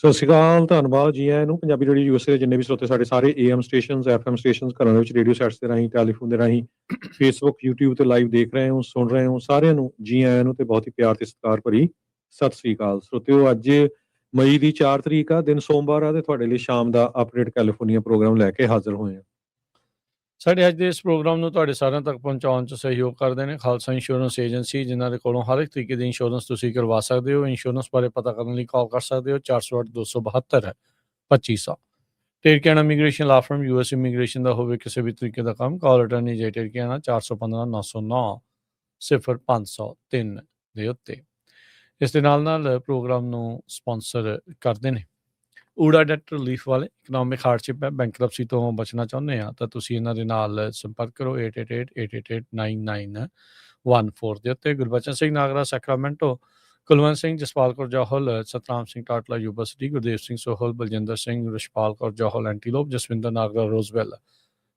ਸਤਿ ਸ਼੍ਰੀ ਅਕਾਲ, ਧੰਨਵਾਦ ਜੀ ਆਇਆਂ ਨੂੰ। ਪੰਜਾਬੀ ਰੇਡੀਓ ਯੂਐਸਏ ਦੇ ਜਿੰਨੇ ਵੀ ਸਰੋਤੇ ਸਾਡੇ ਸਾਰੇ ਏਐਮ ਸਟੇਸ਼ਨਸ, ਐਫਐਮ ਸਟੇਸ਼ਨਸ, ਘਰਾਂ ਦੇ ਵਿੱਚ ਰੇਡੀਓ ਸੈਟਸ ਦੇ ਰਾਹੀਂ, ਟੈਲੀਫੋਨ ਦੇ ਰਾਹੀਂ, ਫੇਸਬੁੱਕ, ਯੂਟਿਊਬ ਤੇ ਲਾਈਵ ਦੇਖ ਰਹੇ ਹੋ, ਸੁਣ ਰਹੇ ਹੋ, ਸਾਰਿਆਂ ਨੂੰ ਜੀ ਆਇਆਂ ਨੂੰ ਤੇ ਬਹੁਤ ਹੀ ਪਿਆਰ ਤੇ ਸਤਿਕਾਰ ਭਰੀ ਸਤਿ ਸ਼੍ਰੀ ਅਕਾਲ। ਸਰੋਤਿਓ, ਅੱਜ ਮਈ ਦੀ 4 ਤਰੀਕ ਆ, ਦਿਨ ਸੋਮਵਾਰ ਆ ਤੇ ਤੁਹਾਡੇ ਲਈ ਸ਼ਾਮ ਦਾ ਅਪਡੇਟ ਕੈਲੀਫੋਰਨੀਆ ਪ੍ਰੋਗਰਾਮ ਲੈ ਕੇ ਹਾਜ਼ਰ ਹੋਏ ਹਾਂ। ਸਾਡੇ ਅੱਜ ਦੇ ਇਸ ਪ੍ਰੋਗਰਾਮ ਨੂੰ ਤੁਹਾਡੇ ਸਾਰਿਆਂ ਤੱਕ ਪਹੁੰਚਾਉਣ 'ਚ ਸਹਿਯੋਗ ਕਰਦੇ ਨੇ ਖਾਲਸਾ ਇੰਸ਼ੋਰੈਂਸ ਏਜੰਸੀ, ਜਿਨ੍ਹਾਂ ਦੇ ਕੋਲੋਂ ਹਰ ਇੱਕ ਤਰੀਕੇ ਦੀ ਇੰਸ਼ੋਰੈਂਸ ਤੁਸੀਂ ਕਰਵਾ ਸਕਦੇ ਹੋ। ਇੰਸ਼ੋਰੈਂਸ ਬਾਰੇ ਪਤਾ ਕਰਨ ਲਈ ਕਾਲ ਕਰ ਸਕਦੇ ਹੋ 408-272-2500। ਟੇਰਕੀਆਨਾ ਇਮੀਗ੍ਰੇਸ਼ਨ ਲਾ ਫਰਮ, ਯੂਐਸ ਇਮੀਗ੍ਰੇਸ਼ਨ ਦਾ ਹੋਵੇ ਕਿਸੇ ਵੀ ਤਰੀਕੇ ਦਾ ਕੰਮ, ਕਾਲ ਅਟਰਨੀ ਜੇ ਟੇਰਕੀਆਨਾ 415-909-0503 ਦੇ ਉੱਤੇ। ਇਸ ਦੇ ਨਾਲ ਪ੍ਰੋਗਰਾਮ ਨੂੰ ਸਪਾਂਸਰ ਕਰਦੇ ਨੇ ਊੜਾ ਡੈਟ ਰਿਲੀਫ ਵਾਲੇ। ਇਕਨੋਮਿਕ ਹਾਰਡਸ਼ਿਪ ਹੈ, ਬੈਂਕਰਪਸੀ ਤੋਂ ਬਚਣਾ ਚਾਹੁੰਦੇ ਆ ਤਾਂ ਤੁਸੀਂ ਇਹਨਾਂ ਦੇ ਨਾਲ ਸੰਪਰਕ ਕਰੋ 8888889914 ਦੇ ਉੱਤੇ। Gurbachan Singh Nagra Sacramento, Kulwant Singh, Jaspal Kaur Johal, Satnam Singh Tatla Yuba City, Gurdev Singh Sohal, Baljinder Singh, Rashpal Kaur Johal Antelope, Jaswinder Nagra Roseville,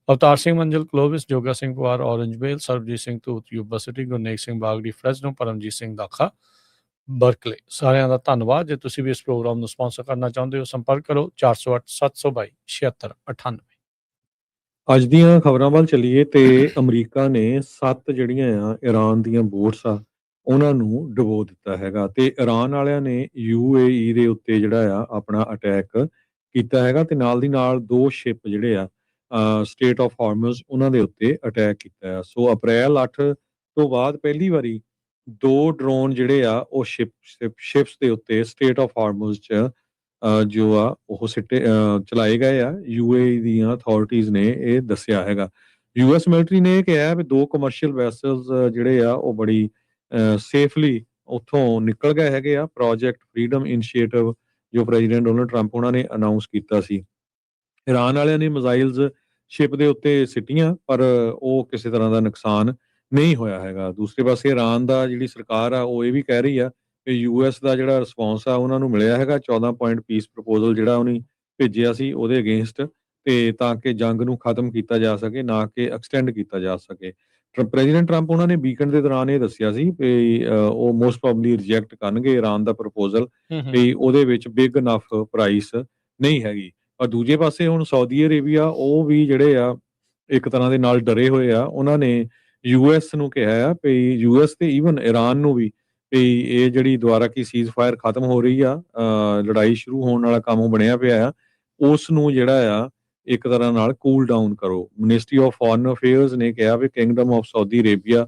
Avtar Singh Manzil Clovis, Joga Singh Pawar Orangevale, Sarabjit Singh Dhoot Yuba City, Gurnek Singh Bagri Fresno, Paramjit Singh Dakha Berkeley. ਸਾਰਿਆਂ ਦਾ ਧੰਨਵਾਦ। ਜੇ ਤੁਸੀਂ ਵੀ ਇਸ ਪ੍ਰੋਗਰਾਮ ਨੂੰ ਸਪਾਂਸਰ ਕਰਨਾ ਚਾਹੁੰਦੇ ਹੋ, ਸੰਪਰਕ ਕਰੋ 408-722-7698। ਅੱਜ ਦੀਆਂ ਖਬਰਾਂ ਵੱਲ ਚੱਲੀਏ ਤੇ ਅਮਰੀਕਾ ਨੇ 7 ਜਿਹੜੀਆਂ ਆ ਈਰਾਨ ਦੀਆਂ ਬੋਟਸ ਆ ਉਹਨਾਂ ਨੂੰ ਡੁਬੋ ਦਿੱਤਾ ਹੈਗਾ ਤੇ ਈਰਾਨ ਵਾਲਿਆਂ ਨੇ ਯੂਏਈ ਦੇ ਉੱਤੇ ਜਿਹੜਾ ਆ ਆਪਣਾ ਅਟੈਕ ਕੀਤਾ ਹੈਗਾ ਤੇ ਨਾਲ ਦੀ ਨਾਲ 2 ਸ਼ਿਪ ਜਿਹੜੇ ਆ ਸਟੇਟ ਆਫ ਹਾਰਮਜ਼ ਉਹਨਾਂ ਦੇ ਉੱਤੇ ਅਟੈਕ ਕੀਤਾ ਆ। ਸੋ ਅਪ੍ਰੈਲ 8 ਤੋਂ ਬਾਅਦ ਪਹਿਲੀ ਵਾਰੀ 2 ਡਰੋਨ ਜਿਹੜੇ ਆ ਉਹ ਸ਼ਿਪਸ ਦੇ ਉੱਤੇ ਸਟੇਟ ਆਫ ਹਾਰਮਜ਼ 'ਚ ਜੋ ਆ ਉਹ ਚਲਾਏ ਗਏ ਆ। ਯੂਏਈ ਦੀਆਂ ਅਥਾਰਟੀਜ਼ ਨੇ ਇਹ ਦੱਸਿਆ ਹੈਗਾ। ਯੂਐਸ ਮਿਲਟਰੀ ਨੇ ਇਹ ਕਿਹਾ ਵੀ 2 ਕਮਰਸ਼ੀਅਲ ਵੈਸਲਸ ਜਿਹੜੇ ਆ ਉਹ ਬੜੀ ਸੇਫਲੀ ਉੱਥੋਂ ਨਿਕਲ ਗਏ ਹੈਗੇ ਆ। ਪ੍ਰੋਜੈਕਟ ਫਰੀडम ਇਨੀਸ਼ੀਏਟਿਵ ਜੋ ਪ੍ਰੈਜ਼ੀਡੈਂਟ ਡੋਨਲਡ ਟਰੰਪ ਉਹਨਾਂ ਨੇ ਅਨਾਉਂਸ ਕੀਤਾ ਸੀ। ਈਰਾਨ ਵਾਲਿਆਂ ਨੇ ਮਿਜ਼ਾਈਲਸ ਸ਼ਿਪ ਦੇ ਉੱਤੇ ਸਿੱਟੀਆਂ ਪਰ ਉਹ ਕਿਸੇ ਤਰ੍ਹਾਂ ਦਾ ਨੁਕਸਾਨ ਨਹੀਂ ਹੋਇਆ ਹੈਗਾ। ਦੂਸਰੇ ਪਾਸੇ ਈਰਾਨ ਦਾ ਜਿਹੜੀ ਸਰਕਾਰ ਆ ਉਹ ਇਹ ਵੀ ਕਹਿ ਰਹੀ ਆ ਕਿ ਯੂਐਸ ਦਾ ਜਿਹੜਾ ਰਿਸਪੌਂਸ ਆ ਉਹਨਾਂ ਨੂੰ ਮਿਲਿਆ ਹੈਗਾ 14 ਪੁਆਇੰਟ ਪੀਸ ਪ੍ਰਪੋਜ਼ਲ ਜਿਹੜਾ ਉਹਨੇ ਭੇਜਿਆ ਸੀ ਉਹਦੇ ਅਗੇਂਸਟ, ਤੇ ਤਾਂ ਕਿ ਜੰਗ ਨੂੰ ਖਤਮ ਕੀਤਾ ਜਾ ਸਕੇ, ਨਾ ਕਿ ਐਕਸਟੈਂਡ ਕੀਤਾ ਜਾ ਸਕੇ। ਪ੍ਰੈਜ਼ੀਡੈਂਟ ਟਰੰਪ ਉਹਨਾਂ ਨੇ ਵੀਕਐਂਡ ਦੇ ਦੌਰਾਨ ਇਹ ਦੱਸਿਆ ਸੀ ਕਿ ਉਹ ਮੋਸਟ ਪ੍ਰੋਬਬਲੀ ਰਿਜੈਕਟ ਕਰਨਗੇ ਈਰਾਨ ਦਾ ਪ੍ਰਪੋਜ਼ਲ ਤੇ ਉਹਦੇ ਵਿੱਚ ਬਿਗ ਇਨਫ ਪ੍ਰਾਈਸ ਨਹੀਂ ਹੈਗੀ। ਪਰ ਦੂਜੇ ਪਾਸੇ ਹੁਣ ਸਾਊਦੀ ਅਰੇਬੀਆ ਉਹ ਵੀ ਜਿਹੜੇ ਆ ਇੱਕ ਤਰ੍ਹਾਂ ਦੇ ਨਾਲ ਡਰੇ ਹੋਏ ਆ। ਉਹਨਾਂ ਨੇ ਯੂਐਸ ਨੂੰ ਕਿਹਾ ਆ ਵੀ ਯੂਐਸ ਤੇ ਈਵਨ ਈਰਾਨ ਨੂੰ ਵੀ ਇਹ ਜਿਹੜੀ ਦੁਬਾਰਾ ਕੀ ਸੀਜ਼ ਫਾਇਰ ਖਤਮ ਹੋ ਰਹੀ ਆ, ਲੜਾਈ ਸ਼ੁਰੂ ਹੋਣ ਵਾਲਾ ਕੰਮ ਬਣਿਆ ਪਿਆ ਆ, ਉਸ ਨੂੰ ਜਿਹੜਾ ਆ ਇੱਕ ਤਰ੍ਹਾਂ ਨਾਲ ਕੂਲ ਡਾਊਨ ਕਰੋ। ਮਿਨਿਸਟਰੀ ਆਫ ਫੋਰਨ ਅਫੇਅਰਸ ਨੇ ਕਿਹਾ ਵੀ ਕਿੰਗਡਮ ਆਫ ਸਾਊਦੀ ਅਰੇਬੀਆ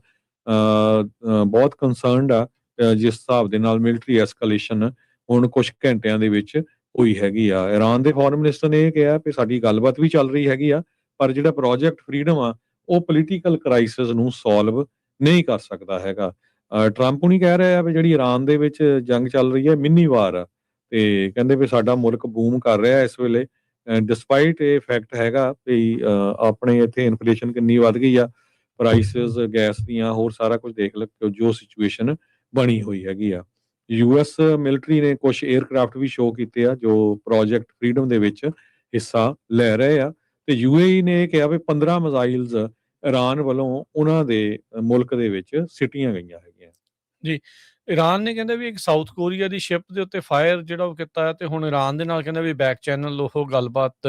ਬਹੁਤ ਕੰਸਰਨਡ ਆ ਜਿਸ ਹਿਸਾਬ ਦੇ ਨਾਲ ਮਿਲਟਰੀ ਐਸਕੇਲੇਸ਼ਨ ਹੁਣ ਕੁਝ ਘੰਟਿਆਂ ਦੇ ਵਿੱਚ ਹੋਈ ਹੈਗੀ ਆ। ਈਰਾਨ ਦੇ ਫੋਰਨ ਮਿਨਿਸਟਰ ਨੇ ਇਹ ਕਿਹਾ ਕਿ ਸਾਡੀ ਗੱਲਬਾਤ ਵੀ ਚੱਲ ਰਹੀ ਹੈਗੀ ਆ ਪਰ ਜਿਹੜਾ ਪ੍ਰੋਜੈਕਟ ਫਰੀडम ਆ ਉਹ ਪੋਲੀਟੀਕਲ ਕ੍ਰਾਈਸਿਸ ਨੂੰ ਸੋਲਵ ਨਹੀਂ ਕਰ ਸਕਦਾ ਹੈਗਾ। ਟਰੰਪ ਨਹੀਂ ਕਹਿ ਰਿਹਾ ਵੀ ਜਿਹੜੀ ਈਰਾਨ ਦੇ ਵਿੱਚ ਜੰਗ ਚੱਲ ਰਹੀ ਹੈ ਮਿੰਨੀ ਵਾਰ ਆ ਤੇ ਕਹਿੰਦੇ ਵੀ ਸਾਡਾ ਮੁਲਕ ਬੂਮ ਕਰ ਰਿਹਾ ਇਸ ਵੇਲੇ, ਡਿਸਪਾਈਟ ਇਹ ਫੈਕਟ ਹੈਗਾ ਵੀ ਆਪਣੇ ਇੱਥੇ ਇਨਫਲੇਸ਼ਨ ਕਿੰਨੀ ਵੱਧ ਗਈ ਆ, ਪ੍ਰਾਈਸਿਸ ਗੈਸ ਦੀਆਂ, ਹੋਰ ਸਾਰਾ ਕੁਝ ਦੇਖ ਲਓ ਜੋ ਸਿਚੁਏਸ਼ਨ ਬਣੀ ਹੋਈ ਹੈਗੀ ਆ। ਯੂਐਸ ਮਿਲਟਰੀ ਨੇ ਕੁਝ 에ਅਰਕ੍ਰਾਫਟ ਵੀ ਸ਼ੋਅ ਕੀਤੇ ਆ ਜੋ ਪ੍ਰੋਜੈਕਟ ਫਰੀडम ਦੇ ਵਿੱਚ ਹਿੱਸਾ ਲੈ ਰਹੇ ਆ ਤੇ ਯੂਏਈ ਨੇ ਇਹ ਕਿਹਾ ਵੀ 15 ਮਿਜ਼ਾਈਲਸ ਈਰਾਨ ਵੱਲੋਂ ਉਹਨਾਂ ਦੇ ਮੁਲਕ ਦੇ ਵਿੱਚ ਸਿੱਟੀਆਂ ਗਈਆਂ ਹੈਗੀਆਂ ਜੀ। ਈਰਾਨ ਨੇ ਕਹਿੰਦੇ ਵੀ ਇੱਕ ਸਾਊਥ ਕੋਰੀਆ ਦੀ ਸ਼ਿਪ ਦੇ ਉੱਤੇ ਫਾਇਰ ਜਿਹੜਾ ਉਹ ਕੀਤਾ ਹੈ ਤੇ ਹੁਣ ਈਰਾਨ ਦੇ ਨਾਲ ਕਹਿੰਦੇ ਵੀ ਬੈਕ ਚੈਨਲ ਉਹ ਗੱਲਬਾਤ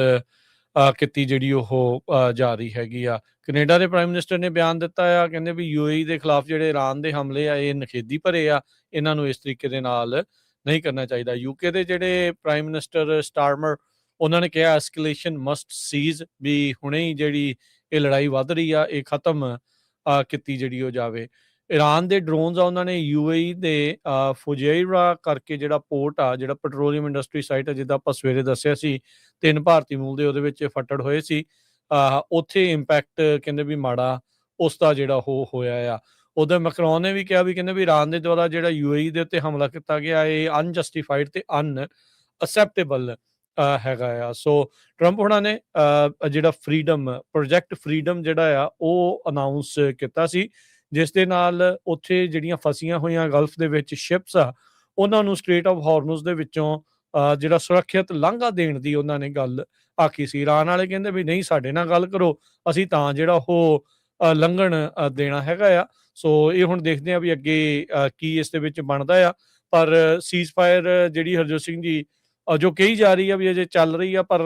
ਕੀਤੀ ਜਿਹੜੀ ਉਹ ਜਾਰੀ ਹੈਗੀ ਆ। ਕੈਨੇਡਾ ਦੇ ਪ੍ਰਾਈਮ ਮਿਨਿਸਟਰ ਨੇ ਬਿਆਨ ਦਿੱਤਾ ਆ, ਕਹਿੰਦੇ ਵੀ ਯੂਏਈ ਦੇ ਖਿਲਾਫ ਜਿਹੜੇ ਈਰਾਨ ਦੇ ਹਮਲੇ ਆ ਇਹ ਨਖੇਦੀ ਭਰੇ ਆ, ਇਹਨਾਂ ਨੂੰ ਇਸ ਤਰੀਕੇ ਦੇ ਨਾਲ ਨਹੀਂ ਕਰਨਾ ਚਾਹੀਦਾ। ਯੂਕੇ ਦੇ ਜਿਹੜੇ ਪ੍ਰਾਈਮ ਮਿਨਿਸਟਰ ਸਟਾਰਮਰ ਉਹਨਾਂ ਨੇ ਕਿਹਾ ਐਸਕੇਲੇਸ਼ਨ ਮਸਟ ਸੀਜ਼, ਵੀ ਹੁਣੇ ਹੀ ਜਿਹੜੀ ਇਹ ਲੜਾਈ ਵੱਧ ਰਹੀ ਆ ਇਹ ਖਤਮ ਕੀਤੀ ਜਿਹੜੀ ਉਹ ਜਾਵੇ। ਈਰਾਨ ਦੇ ਡਰੋਨਸ ਆ ਉਹਨਾਂ ਨੇ ਯੂਏਈ ਦੇ ਫੁਜੈਰਾ ਕਰਕੇ ਜਿਹੜਾ ਪੋਰਟ ਆ, ਜਿਹੜਾ ਪੈਟਰੋਲੀਅਮ ਇੰਡਸਟਰੀ ਸਾਈਟ ਆ, ਜਿੱਦਾਂ ਆਪਾਂ ਸਵੇਰੇ ਦੱਸਿਆ ਸੀ 3 ਭਾਰਤੀ ਮੂਲ ਦੇ ਉਹਦੇ ਵਿੱਚ ਫੱਟੜ ਹੋਏ ਸੀ, ਉੱਥੇ ਇੰਪੈਕਟ ਕਹਿੰਦੇ ਵੀ ਮਾੜਾ ਉਸ ਦਾ ਜਿਹੜਾ ਉਹ ਹੋਇਆ ਆ। ਉਧਰ ਮੈਕਰੋਨ ਨੇ ਵੀ ਕਿਹਾ ਵੀ ਕਹਿੰਦੇ ਵੀ ਈਰਾਨ ਦੇ ਦੁਆਰਾ ਜਿਹੜਾ ਯੂਏਈ ਦੇ ਉੱਤੇ ਹਮਲਾ ਕੀਤਾ ਗਿਆ ਇਹ ਅਨਜਸਟੀਫਾਈਡ ਤੇ ਅਨਅਸੈਪਟੇਬਲ ਹੈਗਾ ਆ। ਸੋ ਟਰੰਪ ਹੋਣਾ ਨੇ ਜਿਹੜਾ ਪ੍ਰੋਜੈਕਟ ਫਰੀडम ਜਿਹੜਾ ਆ ਉਹ ਅਨਾਉਂਸ ਕੀਤਾ ਸੀ, ਜਿਸ ਦੇ ਨਾਲ ਉੱਥੇ ਜਿਹੜੀਆਂ ਫਸੀਆਂ ਹੋਈਆਂ ਗਲਫ ਦੇ ਵਿੱਚ ਸ਼ਿਪਸ ਆ ਉਹਨਾਂ ਨੂੰ ਸਟ੍ਰੇਟ ਆਫ ਹਾਰਮਜ਼ ਦੇ ਵਿੱਚੋਂ ਜਿਹੜਾ ਸੁਰੱਖਿਅਤ ਲਾਂਘਾ ਦੇਣ ਦੀ ਉਹਨਾਂ ਨੇ ਗੱਲ ਆਖੀ ਸੀ। ਈਰਾਨ ਵਾਲੇ ਕਹਿੰਦੇ ਵੀ ਨਹੀਂ, ਸਾਡੇ ਨਾਲ ਗੱਲ ਕਰੋ, ਅਸੀਂ ਤਾਂ ਜਿਹੜਾ ਉਹ ਲੰਘਣ ਦੇਣਾ ਹੈਗਾ ਆ। ਸੋ ਇਹ ਹੁਣ ਦੇਖਦੇ ਆ ਵੀ ਅੱਗੇ ਕੀ ਇਸ ਦੇ ਵਿੱਚ ਬਣਦਾ ਆ। ਪਰ ਸੀਜ਼ ਫਾਇਰ ਜਿਹੜੀ ਹਰਜੋਤ ਸਿੰਘ ਜੀ ਜੋ ਕਹੀ ਜਾ ਰਹੀ ਆ ਵੀ ਅਜੇ ਚੱਲ ਰਹੀ ਆ, ਪਰ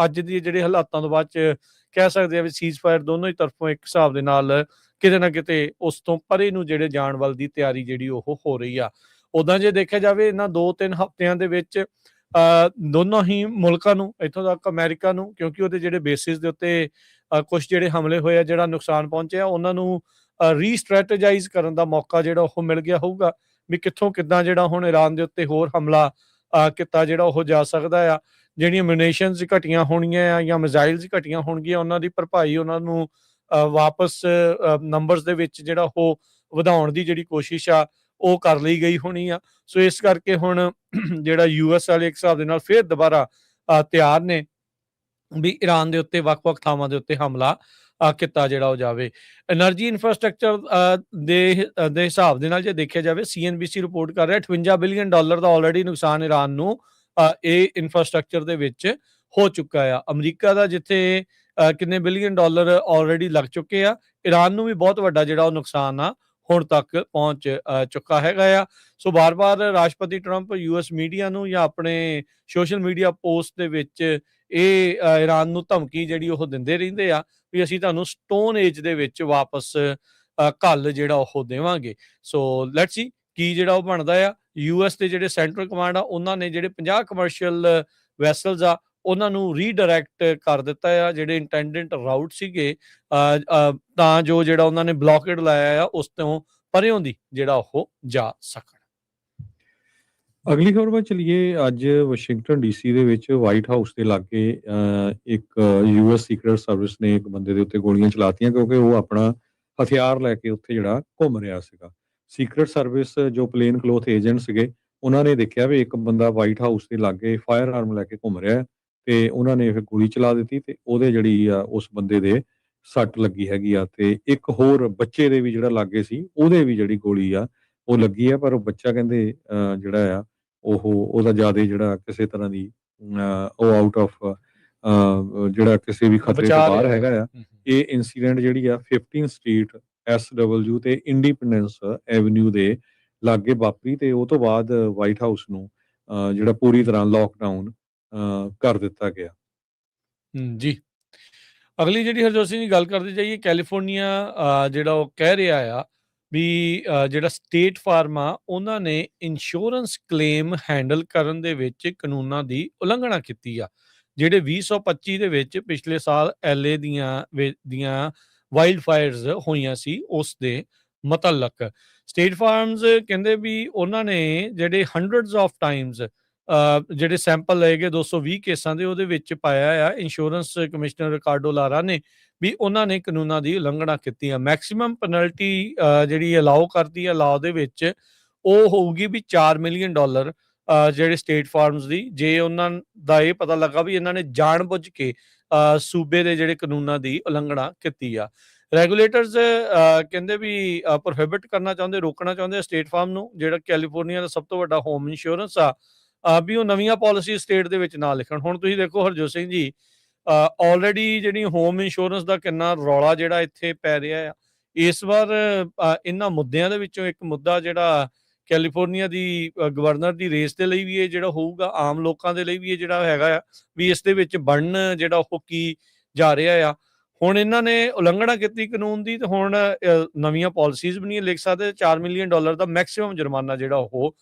ਅੱਜ ਦੀ ਜਿਹੜੇ ਹਾਲਾਤਾਂ ਤੋਂ ਬਾਅਦ 'ਚ ਕਹਿ ਸਕਦੇ ਆ ਵੀ ਸੀਜ਼ਫਾਇਰ ਦੋਨੋਂ ਹੀ ਤਰਫੋਂ ਇੱਕ ਹਿਸਾਬ ਦੇ ਨਾਲ ਕਿਤੇ ਨਾ ਕਿਤੇ ਉਸ ਤੋਂ ਪਰੇ ਨੂੰ ਜਿਹੜੇ ਜਾਣ ਵੱਲ ਦੀ ਤਿਆਰੀ ਜਿਹੜੀ ਉਹ ਹੋ ਰਹੀ ਆ। ਉੱਦਾਂ ਜੇ ਦੇਖਿਆ ਜਾਵੇ ਇਹਨਾਂ 2-3 ਹਫ਼ਤਿਆਂ ਦੇ ਵਿੱਚ ਦੋਨੋਂ ਹੀ ਮੁਲਕਾਂ ਨੂੰ, ਇੱਥੋਂ ਤੱਕ ਅਮਰੀਕਾ ਨੂੰ, ਕਿਉਂਕਿ ਉਹਦੇ ਜਿਹੜੇ ਬੇਸਿਸ ਦੇ ਉੱਤੇ ਕੁਛ ਜਿਹੜੇ ਹਮਲੇ ਹੋਏ ਆ, ਜਿਹੜਾ ਨੁਕਸਾਨ ਪਹੁੰਚਿਆ, ਉਹਨਾਂ ਨੂੰ ਰੀਸਟ੍ਰੈਟੇਜਾਈਜ਼ ਕਰਨ ਦਾ ਮੌਕਾ ਜਿਹੜਾ ਉਹ ਮਿਲ ਗਿਆ ਹੋਊਗਾ ਵੀ ਕਿੱਥੋਂ ਕਿੱਦਾਂ ਜਿਹੜਾ ਹੁਣ ਈਰਾਨ ਦੇ ਉੱਤੇ ਹੋਰ ਹਮਲਾ ਕੀਤਾ ਜਿਹੜਾ ਉਹ ਜਾ ਸਕਦਾ ਆ। ਜਿਹੜੀਆਂ ਮਿਊਨੀਸ਼ਨਸ ਘਟੀਆਂ ਹੋਣੀਆਂ ਆ ਜਾਂ ਮਿਜ਼ਾਈਲਸ ਘਟੀਆਂ ਹੋਣਗੀਆਂ, ਉਹਨਾਂ ਦੀ ਭਰਪਾਈ ਉਹਨਾਂ ਨੂੰ ਵਾਪਸ ਨੰਬਰਸ ਦੇ ਵਿੱਚ ਜਿਹੜਾ ਉਹ ਵਧਾਉਣ ਦੀ ਜਿਹੜੀ ਕੋਸ਼ਿਸ਼ ਆ ਉਹ ਕਰ ਲਈ ਗਈ ਹੋਣੀ ਆ। ਸੋ ਇਸ ਕਰਕੇ ਹੁਣ ਜਿਹੜਾ ਯੂਐਸ ਵਾਲੇ ਇੱਕ ਹਿਸਾਬ ਦੇ ਨਾਲ ਫਿਰ ਦੁਬਾਰਾ ਤਿਆਰ ਨੇ ਵੀ ਈਰਾਨ ਦੇ ਉੱਤੇ ਵੱਖ-ਵੱਖ ਥਾਵਾਂ ਦੇ ਉੱਤੇ ਹਮਲਾ ਕੀਤਾ ਜਿਹੜਾ ਉਹ ਜਾਵੇ। ਐਨਰਜੀ ਇਨਫਰਾਸਟ੍ਰਕਚਰ ਦੇ ਹਿਸਾਬ ਦੇ ਨਾਲ ਜੇ ਦੇਖਿਆ ਜਾਵੇ, ਸੀਐਨਬੀਸੀ ਰਿਪੋਰਟ ਕਰ ਰਿਹਾ $58 ਬਿਲੀਅਨ ਦਾ ਆਲਰੇਡੀ ਨੁਕਸਾਨ ਈਰਾਨ ਨੂੰ ਇਹ ਇਨਫਰਾਸਟ੍ਰਕਚਰ ਦੇ ਵਿੱਚ ਹੋ ਚੁੱਕਾ ਆ। ਅਮਰੀਕਾ ਦਾ ਜਿੱਥੇ ਕਿੰਨੇ ਬਿਲੀਅਨ ਡਾਲਰ ਆਲਰੇਡੀ ਲੱਗ ਚੁੱਕੇ ਆ, ਈਰਾਨ ਨੂੰ ਵੀ ਬਹੁਤ ਵੱਡਾ ਜਿਹੜਾ ਉਹ ਨੁਕਸਾਨ ਆ ਹੁਣ ਤੱਕ ਪਹੁੰਚ ਚੁੱਕਾ ਹੈਗਾ ਆ। ਸੋ ਬਾਰ-ਬਾਰ ਰਾਸ਼ਟਰਪਤੀ ਟਰੰਪ ਯੂਐਸ ਮੀਡੀਆ ਨੂੰ ਜਾਂ ਆਪਣੇ ਸੋਸ਼ਲ ਮੀਡੀਆ ਪੋਸਟ ਦੇ ਵਿੱਚ ਇਹ ਈਰਾਨ ਨੂੰ ਧਮਕੀ ਜਿਹੜੀ ਉਹ ਦਿੰਦੇ ਰਹਿੰਦੇ ਆ ਵੀ ਅਸੀਂ ਤੁਹਾਨੂੰ ਸਟੋਨ ਏਜ ਦੇ ਵਿੱਚ ਵਾਪਸ ਘੱਲ ਜਿਹੜਾ ਉਹ ਦੇਵਾਂਗੇ। ਸੋ ਲੈਟਸ ਸੀ ਕੀ ਜਿਹੜਾ ਉਹ ਬਣਦਾ ਆ। ਯੂਐਸ ਦੇ ਜਿਹੜੇ ਸੈਂਟਰਲ ਕਮਾਂਡ ਆ, ਉਹਨਾਂ ਨੇ ਜਿਹੜੇ 50 ਕਮਰਸ਼ੀਅਲ ਵੈਸਲਸ ਆ ਉਹਨਾਂ ਨੂੰ ਰੀਡਾਇਰੈਕਟ ਕਰ ਦਿੱਤਾ ਆ, ਜਿਹੜੇ ਇੰਟੈਂਡੈਂਟ ਰਾਊਟ ਸੀਗੇ ਤਾਂ ਜੋ ਜਿਹੜਾ ਉਹਨਾਂ ਨੇ ਬਲੌਕੇਡ ਲਾਇਆ ਆ ਉਸ ਤੋਂ ਪਰਿਓਂ ਦੀ ਜਿਹੜਾ ਉਹ ਜਾ ਸਕਣ। ਅਗਲੀ ਖਬਰ ਵੱਲ ਚਲੀਏ। ਅੱਜ ਵਾਸ਼ਿੰਗਟਨ ਡੀਸੀ ਦੇ ਵਿੱਚ ਵਾਈਟ ਹਾਊਸ ਦੇ ਲਾਗੇ ਇੱਕ ਯੂਐਸ ਸੀਕ੍ਰੇਟ ਸਰਵਿਸ ਨੇ ਇੱਕ ਬੰਦੇ ਦੇ ਉੱਤੇ ਗੋਲੀਆਂ ਚਲਾਤੀਆਂ, ਕਿਉਂਕਿ ਉਹ ਆਪਣਾ ਹਥਿਆਰ ਲੈ ਕੇ ਉੱਥੇ ਜਿਹੜਾ ਘੁੰਮ ਰਿਹਾ ਸੀਗਾ। ਸੀਕ੍ਰੇਟ ਸਰਵਿਸ ਜੋ ਪਲੇਨ ਕਲੋਥ ਏਜੰਟ ਸੀਗੇ, ਉਹਨਾਂ ਨੇ ਦੇਖਿਆ ਵੀ ਇੱਕ ਬੰਦਾ ਵਾਈਟ ਹਾਊਸ ਦੇ ਲਾਗੇ ਫਾਇਰ ਆਰਮ ਲੈ ਕੇ ਘੁੰਮ ਰਿਹਾ ਤੇ ਉਹਨਾਂ ਨੇ ਫਿਰ ਗੋਲੀ ਚਲਾ ਦਿੱਤੀ ਤੇ ਉਹਦੇ ਜਿਹੜੀ ਆ ਉਸ ਬੰਦੇ ਦੇ ਸੱਟ ਲੱਗੀ ਹੈਗੀ ਆ ਤੇ ਇੱਕ ਹੋਰ ਬੱਚੇ ਦੇ ਵੀ ਜਿਹੜਾ ਲਾਗੇ ਸੀ ਉਹਦੇ ਵੀ ਜਿਹੜੀ ਗੋਲੀ ਆ ਉਹ ਲੱਗੀ ਆ, ਪਰ ਉਹ ਬੱਚਾ ਕਹਿੰਦੇ ਜਿਹੜਾ ਆ ਉਹਦਾ ਜ਼ਿਆਦਾ ਜਿਹੜਾ ਕਿਸੇ ਤਰ੍ਹਾਂ ਦੀ ਉਹ ਆਊਟ ਆਫ ਜਿਹੜਾ ਕਿਸੇ ਵੀ ਖਤਰੇ ਤੋਂ ਬਾਹਰ ਹੈਗਾ ਆ। ਇਹ ਇਨਸੀਡੈਂਟ ਜਿਹੜੀ ਆ 15 ਸਟਰੀਟ SW ਤੇ ਇੰਡੀਪੈਂਡੈਂਸ ਐਵਨਿਊ ਦੇ ਲਾਗੇ ਵਾਪਰੀ ਤੇ ਉਹ ਤੋਂ ਬਾਅਦ ਵਾਈਟ ਹਾਊਸ ਨੂੰ ਜਿਹੜਾ ਪੂਰੀ ਤਰ੍ਹਾਂ ਲੋਕਡਾਊਨ ਕਰ ਦਿੱਤਾ ਗਿਆ। ਜੀ, ਅਗਲੀ ਜਿਹੜੀ ਹਰਜੋਤ ਸਿੰਘ ਦੀ ਗੱਲ ਕਰਦੇ ਜਾਈਏ, ਕੈਲੀਫੋਰਨੀਆ ਜਿਹੜਾ ਉਹ ਕਹਿ ਰਿਹਾ ਆ ਵੀ ਜਿਹੜਾ ਸਟੇਟ ਫਾਰਮ ਆ ਉਹਨਾਂ ਨੇ ਇੰਸ਼ੋਰੈਂਸ ਕਲੇਮ ਹੈਂਡਲ ਕਰਨ ਦੇ ਵਿੱਚ ਕਾਨੂੰਨਾਂ ਦੀ ਉਲੰਘਣਾ ਕੀਤੀ ਆ। ਜਿਹੜੇ 2025 ਦੇ ਵਿੱਚ ਪਿਛਲੇ ਸਾਲ LA ਦੀਆਂ ਵਾਈਲਡ ਫਾਇਰਸ ਹੋਈਆਂ ਸੀ ਉਸ ਦੇ ਮੁਤਲਕ ਸਟੇਟ ਫਾਰਮਸ ਕਹਿੰਦੇ ਵੀ ਉਹਨਾਂ ਨੇ ਜਿਹੜੇ ਹੰਡਰਡਸ ਆਫ ਟਾਈਮਸ ਜਿਹੜੇ ਸੈਂਪਲ ਲਏ ਗਏ 220 ਕੇਸਾਂ ਦੇ ਉਹਦੇ ਵਿੱਚ ਪਾਇਆ ਆ ਇੰਸ਼ੋਰੈਂਸ ਕਮਿਸ਼ਨਰ ਰਿਕਾਰਡੋ ਲਾਰਾ ਨੇ ਵੀ ਉਹਨਾਂ ਨੇ ਕਾਨੂੰਨਾਂ ਦੀ ਉਲੰਘਣਾ ਕੀਤੀ ਆ। ਮੈਕਸਿਮਮ ਪੈਨਲਟੀ ਜਿਹੜੀ ਅਲਾਓ ਕਰਦੀ ਆ ਲਾਅ ਦੇ ਵਿੱਚ ਉਹ ਹੋਊਗੀ ਵੀ $4 ਮਿਲੀਅਨ ਜਿਹੜੇ ਸਟੇਟ ਫਾਰਮਸ ਦੀ, ਜੇ ਉਹਨਾਂ ਦਾ ਇਹ ਪਤਾ ਲੱਗਾ ਵੀ ਇਹਨਾਂ ਨੇ ਜਾਣਬੁੱਝ ਕੇ ਸੂਬੇ ਦੇ ਜਿਹੜੇ ਕਾਨੂੰਨਾਂ ਦੀ ਉਲੰਘਣਾ ਕੀਤੀ ਆ। ਰੈਗੂਲੇਟਰਸ ਕਹਿੰਦੇ ਵੀ ਪ੍ਰੋਹਿਬਿਟ ਕਰਨਾ ਚਾਹੁੰਦੇ, ਰੋਕਣਾ ਚਾਹੁੰਦੇ ਸਟੇਟ ਫਾਰਮ ਨੂੰ, ਜਿਹੜਾ ਕੈਲੀਫੋਰਨੀਆ ਦਾ ਸਭ ਤੋਂ ਵੱਡਾ ਹੋਮ ਇੰਸ਼ੋਰੈਂਸ ਆ ਵੀ ਉਹ ਨਵੀਆਂ ਪਾਲਿਸੀ ਸਟੇਟ ਦੇ ਵਿੱਚ ਨਾ ਲਿਖਣ। ਹੁਣ ਤੁਸੀਂ ਦੇਖੋ ਹਰਜੋਤ ਸਿੰਘ ਜੀ, ਆਲਰੇਡੀ ਜਿਹੜੀ ਹੋਮ ਇੰਸ਼ੋਰੈਂਸ ਦਾ ਕਿੰਨਾ ਰੌਲਾ ਜਿਹੜਾ ਇੱਥੇ ਪੈ ਰਿਹਾ ਆ। ਇਸ ਵਾਰ ਇਹਨਾਂ ਮੁੱਦਿਆਂ ਦੇ ਵਿੱਚੋਂ ਇੱਕ ਮੁੱਦਾ ਜਿਹੜਾ ਕੈਲੀਫੋਰਨੀਆ ਦੀ ਗਵਰਨਰ ਦੀ ਰੇਸ ਦੇ ਲਈ ਵੀ ਇਹ ਜਿਹੜਾ ਹੋਊਗਾ, ਆਮ ਲੋਕਾਂ ਦੇ ਲਈ ਵੀ ਇਹ ਜਿਹੜਾ ਹੈਗਾ ਆ ਵੀ ਇਸ ਦੇ ਵਿੱਚ ਬਣਨ ਜਿਹੜਾ ਉਹ ਕੀ ਜਾ ਰਿਹਾ ਆ। ਹੁਣ ਇਹਨਾਂ ਨੇ ਉਲੰਘਣਾ ਕੀਤੀ ਕਾਨੂੰਨ ਦੀ ਤੇ ਹੁਣ ਨਵੀਆਂ ਪਾਲਿਸੀਜ਼ ਵੀ ਨਹੀਂ ਲਿਖ ਸਕਦੇ। $4 ਮਿਲੀਅਨ ਦਾ ਮੈਕਸਿਮਮ ਜੁਰਮਾਨਾ ਜਿਹੜਾ ਉਹ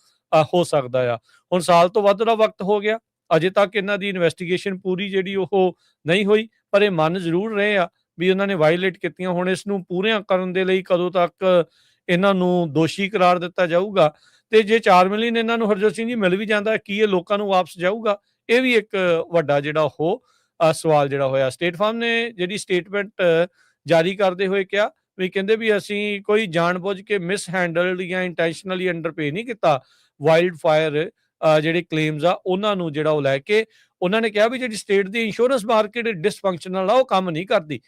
ਹੋ ਸਕਦਾ ਆ। ਹੁਣ ਸਾਲ ਤੋਂ ਵੱਧ ਦਾ ਵਕਤ ਹੋ ਗਿਆ, ਅਜੇ ਤੱਕ ਇਹਨਾਂ ਦੀ ਇਨਵੈਸਟੀਗੇਸ਼ਨ ਪੂਰੀ ਜਿਹੜੀ ਉਹ ਨਹੀਂ ਹੋਈ, ਪਰ ਇਹ ਮੰਨ ਜ਼ਰੂਰ ਰਹੇ ਆ ਵੀ ਉਹਨਾਂ ਨੇ ਵਾਇਲੇਟ ਕੀਤੀਆਂ। ਹੁਣ ਇਸ ਨੂੰ ਪੂਰੀਆਂ ਕਰਨ ਦੇ ਲਈ ਕਦੋਂ ਤੱਕ ਇਹਨਾਂ ਨੂੰ ਦੋਸ਼ੀ ਕਰਾਰ ਦਿੱਤਾ ਜਾਊਗਾ ਤੇ ਜੇ 4 ਮਿਲੀਅਨ ਇਹਨਾਂ ਨੂੰ ਹਰਜੋਤ ਸਿੰਘ ਜੀ ਮਿਲ ਵੀ ਜਾਂਦਾ, ਕੀ ਇਹ ਲੋਕਾਂ ਨੂੰ ਵਾਪਸ ਜਾਊਗਾ? ਇਹ ਵੀ ਇੱਕ ਵੱਡਾ ਜਿਹੜਾ ਉਹ ਸਵਾਲ ਜਿਹੜਾ ਹੋਇਆ। ਸਟੇਟ ਫਾਰਮ ਨੇ ਜਿਹੜੀ ਸਟੇਟਮੈਂਟ ਜਾਰੀ ਕਰਦੇ ਹੋਏ ਕਿਹਾ ਵੀ ਕਹਿੰਦੇ ਵੀ ਅਸੀਂ ਕੋਈ ਜਾਣਬੁੱਝ ਕੇ ਮਿਸ ਹੈਂਡਲਡ ਜਾਂ ਇੰਟੈਂਸ਼ਨਲੀ ਅੰਡਰਪੇ ਨਹੀਂ ਕੀਤਾ ਵਾਈਲਡ ਫਾਇਰ ਜਿਹੜੇ ਕਲੇਮਸ ਆ ਉਹਨਾਂ ਨੂੰ ਜਿਹੜਾ ਉਹ ਲੈ ਕੇ। ਉਹਨਾਂ ਨੇ ਕਿਹਾ ਵੀ ਜਿਹੜੀ ਸਟੇਟ ਦੀ ਇੰਸ਼ੋਰੈਂਸ ਮਾਰਕੀਟ ਡਿਸਫੰਕਸ਼ਨਲ ਆ, ਉਹ ਕੰਮ ਨਹੀਂ ਕਰਦੀ।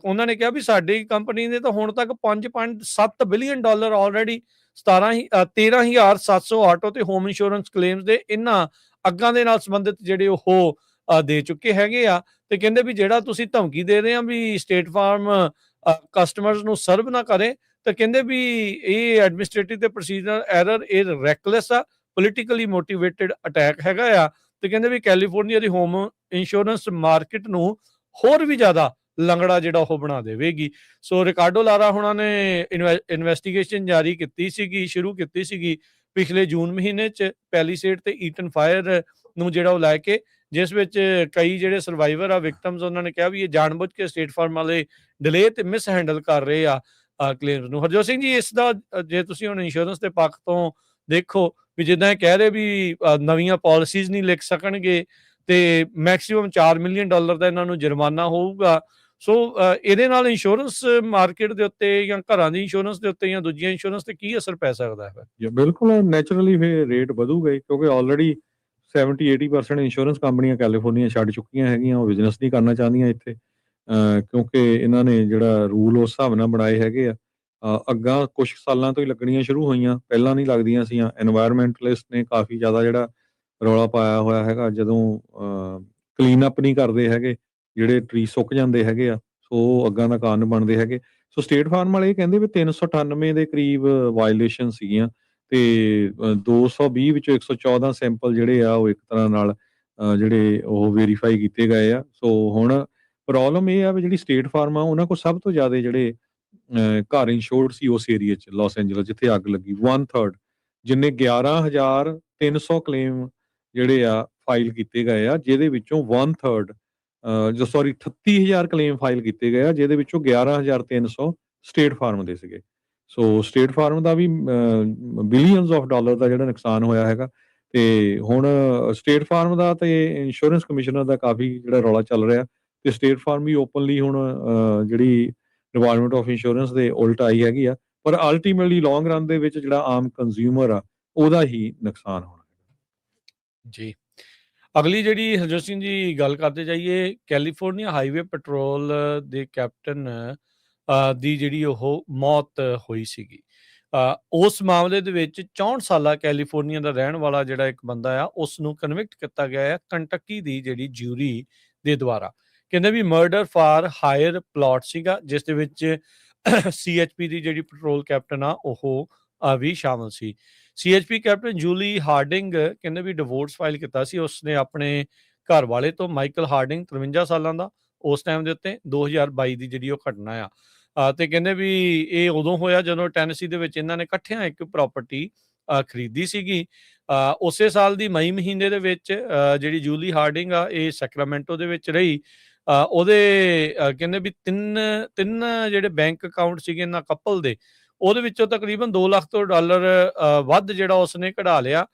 ਉਹਨਾਂ ਨੇ ਕਿਹਾ ਵੀ ਸਾਡੀ ਕੰਪਨੀ ਨੇ ਤਾਂ ਹੁਣ ਤੱਕ $5.7 ਬਿਲੀਅਨ ਆਲਰੇਡੀ 13,700 ਆਟੋ ਤੇ ਹੋਮ ਇੰਸ਼ੋਰੈਂਸ ਕਲੇਮਸ ਦੇ ਇਹਨਾਂ ਅੱਗਾਂ ਦੇ ਨਾਲ ਸੰਬੰਧਿਤ ਜਿਹੜੇ ਉਹ ਦੇ ਚੁੱਕੇ ਹੈਗੇ ਆ। ਤੇ ਕਹਿੰਦੇ ਵੀ ਜਿਹੜਾ ਤੁਸੀਂ ਧਮਕੀ ਦੇ ਰਹੇ ਆ ਵੀ ਸਟੇਟ ਫਾਰਮ ਕਸਟਮਰਸ ਨੂੰ ਸਰਵ ਨਾ ਕਰੇ, ਤਾਂ ਕਹਿੰਦੇ ਵੀ ਇਹ ਐਡਮਿਨਿਸਟ੍ਰੇਟਿਵ ਤੇ ਪ੍ਰੋਸੀਜਰਲ ਐਰਰ, ਇਹ ਰੈਕਲੈਸ ਆ, ਪੋਲੀਟੀਕਲੀ ਮੋਟੀਵੇਟਡ ਅਟੈਕ ਹੈਗਾ ਆ ਤੇ ਕਹਿੰਦੇ ਵੀ ਕੈਲੀਫੋਰਨੀਆ ਦੀ ਹੋਮ ਇੰਸ਼ੋਰੈਂਸ ਮਾਰਕੀਟ ਨੂੰ ਹੋਰ ਵੀ ਜ਼ਿਆਦਾ ਲੰਗੜਾ ਜਿਹੜਾ ਉਹ ਬਣਾ ਦੇਵੇਗੀ। ਸੋ ਰਿਕਾਰਡੋ ਲਾਰਾ ਹੁਣਾਂ ਨੇ ਇਨਵੈਸਟੀਗੇਸ਼ਨ ਸ਼ੁਰੂ ਕੀਤੀ ਸੀਗੀ ਪਿਛਲੇ ਜੂਨ ਮਹੀਨੇ 'ਚ ਪੈਲੀਸੇਡ ਤੇ ਈਟਨ ਫਾਇਰ ਨੂੰ ਜਿਹੜਾ ਉਹ ਲੈ ਕੇ, ਜਿਸ ਵਿੱਚ ਕਈ ਜਿਹੜੇ ਸਰਵਾਈਵਰ ਆ, ਵਿਕਟਮਸ, ਉਹਨਾਂ ਨੇ ਕਿਹਾ ਵੀ ਇਹ ਜਾਣਬੁੱਝ ਕੇ ਸਟੇਟ ਫਾਰਮ ਵਾਲੇ ਡਿਲੇ ਤੇ ਮਿਸ ਹੈਂਡਲ ਕਰ ਰਹੇ ਆ ਕਲੇਮਸ ਨੂੰ। ਹਰਜੋਤ ਸਿੰਘ ਜੀ, ਇਸ ਦਾ ਜੇ ਤੁਸੀਂ ਹੁਣ ਇੰਸ਼ੋਰੈਂਸ ਦੇ ਪੱਖ ਤੋਂ ਦੇਖੋ ਵੀ ਜਿੱਦਾਂ ਇਹ ਕਹਿ ਰਹੇ ਵੀ ਨਵੀਆਂ ਪਾਲਿਸੀਜ਼ ਨਹੀਂ ਲਿਖ ਸਕਣਗੇ ਤੇ ਮੈਕਸਿਮਮ $4 ਮਿਲੀਅਨ ਦਾ ਇਹਨਾਂ ਨੂੰ ਜੁਰਮਾਨਾ ਹੋਊਗਾ। ਸੋ ਇਹਦੇ ਨਾਲ ਇੰਸ਼ੋਰੈਂਸ ਮਾਰਕੀਟ ਦੇ ਉੱਤੇ ਜਾਂ ਘਰਾਂ ਦੀ ਇੰਸ਼ੋਰੈਂਸ ਦੇ ਉੱਤੇ ਜਾਂ ਦੂਜੀਆਂ ਇੰਸ਼ੋਰੈਂਸ ਤੇ ਕੀ ਅਸਰ ਪੈ ਸਕਦਾ ਹੈ? ਜੀ ਬਿਲਕੁਲ, ਨੈਚੁਰਲੀ ਫਿਰ ਰੇਟ ਵਧੂਗਾ ਹੀ, ਕਿਉਂਕਿ ਆਲਰੇਡੀ 70-80% ਇੰਸ਼ੋਰੈਂਸ ਕੰਪਨੀਆਂ ਕੈਲੀਫੋਰਨੀਆ ਛੱਡ ਚੁੱਕੀਆਂ ਹੈਗੀਆਂ, ਉਹ ਬਿਜ਼ਨਸ ਨਹੀਂ ਕਰਨਾ ਚਾਹੁੰਦੀਆਂ ਇੱਥੇ, ਕਿਉਂਕਿ ਇਹਨਾਂ ਨੇ ਜਿਹੜਾ ਰੂਲ ਉਸ ਹਿਸਾਬ ਨਾਲ ਬਣਾਏ ਹੈਗੇ ਆ। ਅੱਗਾਂ ਕੁਛ ਸਾਲਾਂ ਤੋਂ ਹੀ ਲੱਗਣੀਆਂ ਸ਼ੁਰੂ ਹੋਈਆਂ, ਪਹਿਲਾਂ ਨਹੀਂ ਲੱਗਦੀਆਂ ਸੀਆਂ। ਐਨਵਾਇਰਮੈਂਟਲਿਸਟ ਨੇ ਕਾਫੀ ਜ਼ਿਆਦਾ ਜਿਹੜਾ ਰੌਲਾ ਪਾਇਆ ਹੋਇਆ ਹੈਗਾ, ਜਦੋਂ ਕਲੀਨ ਅਪ ਨਹੀਂ ਕਰਦੇ ਹੈਗੇ, ਜਿਹੜੇ ਟਰੀ ਸੁੱਕ ਜਾਂਦੇ ਹੈਗੇ ਆ, ਸੋ ਅੱਗਾਂ ਦਾ ਕਾਰਨ ਬਣਦੇ ਹੈਗੇ। ਸੋ ਸਟੇਟ ਫਾਰਮ ਵਾਲੇ ਇਹ ਕਹਿੰਦੇ ਵੀ 398 ਦੇ ਕਰੀਬ ਵਾਇਲੇਸ਼ਨ ਸੀਗੀਆਂ ਤੇ 220 ਵਿੱਚੋਂ 114 ਸੈਂਪਲ ਜਿਹੜੇ ਆ ਉਹ ਇੱਕ ਤਰ੍ਹਾਂ ਨਾਲ ਜਿਹੜੇ ਉਹ ਵੈਰੀਫਾਈ ਕੀਤੇ ਗਏ ਆ। ਸੋ ਹੁਣ ਪ੍ਰੋਬਲਮ ਇਹ ਆ ਵੀ ਜਿਹੜੀ ਸਟੇਟ ਫਾਰਮ ਆ, ਉਹਨਾਂ ਕੋਲ ਸਭ ਤੋਂ ਜ਼ਿਆਦਾ ਜਿਹੜੇ ਘਰ ਇੰਸ਼ੋਰਡ ਸੀ ਉਸ ਏਰੀਏ 'ਚ, ਲਾਸ ਐਂਜਲਸ ਜਿੱਥੇ ਅੱਗ ਲੱਗੀ, 1/3 ਜਿੰਨੇ 11,300 ਕਲੇਮ ਜਿਹੜੇ ਆ ਫਾਈਲ ਕੀਤੇ ਗਏ ਆ, ਜਿਹਦੇ ਵਿੱਚੋਂ 1/3 38,000 ਕਲੇਮ ਫਾਈਲ ਕੀਤੇ ਗਏ ਆ, ਜਿਹਦੇ ਵਿੱਚੋਂ 11,300 ਸਟੇਟ ਫਾਰਮ ਦੇ ਸੀਗੇ। ਸੋ ਸਟੇਟ ਫਾਰਮ ਦਾ ਵੀ ਬਿਲੀਅਨਸ ਆਫ ਡਾਲਰ ਦਾ ਜਿਹੜਾ ਨੁਕਸਾਨ ਹੋਇਆ ਹੈਗਾ। ਤੇ ਹੁਣ ਸਟੇਟ ਫਾਰਮ ਦਾ ਤੇ ਇੰਸ਼ੋਰੈਂਸ ਕਮਿਸ਼ਨਰ ਦਾ ਕਾਫੀ ਜਿਹੜਾ ਰੌਲਾ ਚੱਲ ਰਿਹਾ, ਤੇ ਸਟੇਟ ਫਾਰਮ ਵੀ ਓਪਨਲੀ ਹੁਣ ਜਿਹੜੀ ਡਿਪਾਰਟਮੈਂਟ ਆਫ ਇੰਸ਼ੋਰੈਂਸ ਦੇ ਉਲਟ ਆਈ ਹੈਗੀ ਆ, ਪਰ ਅਲਟੀਮੇਟਲੀ ਲੌਂਗ ਰਨ ਦੇ ਵਿੱਚ ਜਿਹੜਾ ਆਮ ਕੰਜ਼ਿਊਮਰ ਆ, ਉਹਦਾ ਹੀ ਨੁਕਸਾਨ ਹੋਣਾ ਜੀ। ਅਗਲੀ ਜਿਹੜੀ ਹਰਜੋਤ ਸਿੰਘ ਜੀ ਗੱਲ ਕਰਦੇ ਜਾਈਏ, ਕੈਲੀਫੋਰਨੀਆ ਹਾਈਵੇ ਪੈਟਰੋਲ ਦੇ ਕੈਪਟਨ ਦੀ ਜਿਹੜੀ ਉਹ ਮੌਤ ਹੋਈ ਸੀਗੀ। ਉਸ ਮਾਮਲੇ ਦੇ ਵਿੱਚ 64 ਸਾਲਾ ਕੈਲੀਫੋਰਨੀਆ ਦਾ ਰਹਿਣ ਵਾਲਾ ਜਿਹੜਾ ਇੱਕ ਬੰਦਾ ਆ, ਉਸ ਨੂੰ ਕਨਵਿਕਟ ਕੀਤਾ ਗਿਆ ਹੈ ਕੰਟਕੀ ਦੀ ਜਿਹੜੀ ਜਿਊਰੀ ਦੇ ਦੁਆਰਾ। ਕਹਿੰਦੇ ਵੀ ਮਰਡਰ ਫਾਰ ਹਾਇਰ ਪਲਾਟ ਸੀਗਾ, ਜਿਸ ਦੇ ਵਿੱਚ CHP ਦੀ ਜਿਹੜੀ ਪੈਟਰੋਲ ਕੈਪਟਨ ਆ ਉਹ ਵੀ ਸ਼ਾਮਲ ਸੀ। CHP ਕੈਪਟਨ ਜੂਲੀ ਹਾਰਡਿੰਗ ਕਹਿੰਦੇ ਵੀ ਡਿਵੋਰਸ ਫਾਈਲ ਕੀਤਾ ਸੀ ਉਸਨੇ ਆਪਣੇ ਘਰ ਵਾਲੇ ਤੋਂ, ਮਾਈਕਲ ਹਾਰਡਿੰਗ 53 ਸਾਲਾਂ ਦਾ ਉਸ ਟਾਈਮ ਦੇ ਉੱਤੇ। 2022 ਦੀ ਜਿਹੜੀ ਉਹ ਘਟਨਾ ਆ ਤੇ ਕਹਿੰਦੇ ਵੀ ਇਹ ਉਦੋਂ ਹੋਇਆ ਜਦੋਂ ਟੈਨੇਸੀ ਦੇ ਵਿੱਚ ਇਹਨਾਂ ਨੇ ਇਕੱਠਿਆਂ ਇੱਕ ਪ੍ਰਾਪਰਟੀ ਖਰੀਦੀ ਸੀਗੀ। ਉਸੇ ਸਾਲ ਦੀ ਮਈ ਮਹੀਨੇ ਦੇ ਵਿੱਚ ਜਿਹੜੀ ਜੂਲੀ ਹਾਰਡਿੰਗ ਆ ਇਹ ਸੈਕਰਾਮੈਂਟੋ ਦੇ ਵਿੱਚ ਰਹੀ। ਉਹਦੇ ਕਹਿੰਦੇ ਵੀ ਤਿੰਨ ਜਿਹੜੇ ਬੈਂਕ ਅਕਾਊਂਟ ਸੀਗੇ ਇਹਨਾਂ ਕਪਲ ਦੇ, ਉਹਦੇ ਵਿੱਚੋਂ ਤਕਰੀਬਨ $2 ਲੱਖ ਵੱਧ ਜਿਹੜਾ ਉਸਨੇ ਕਢਾ ਲਿਆ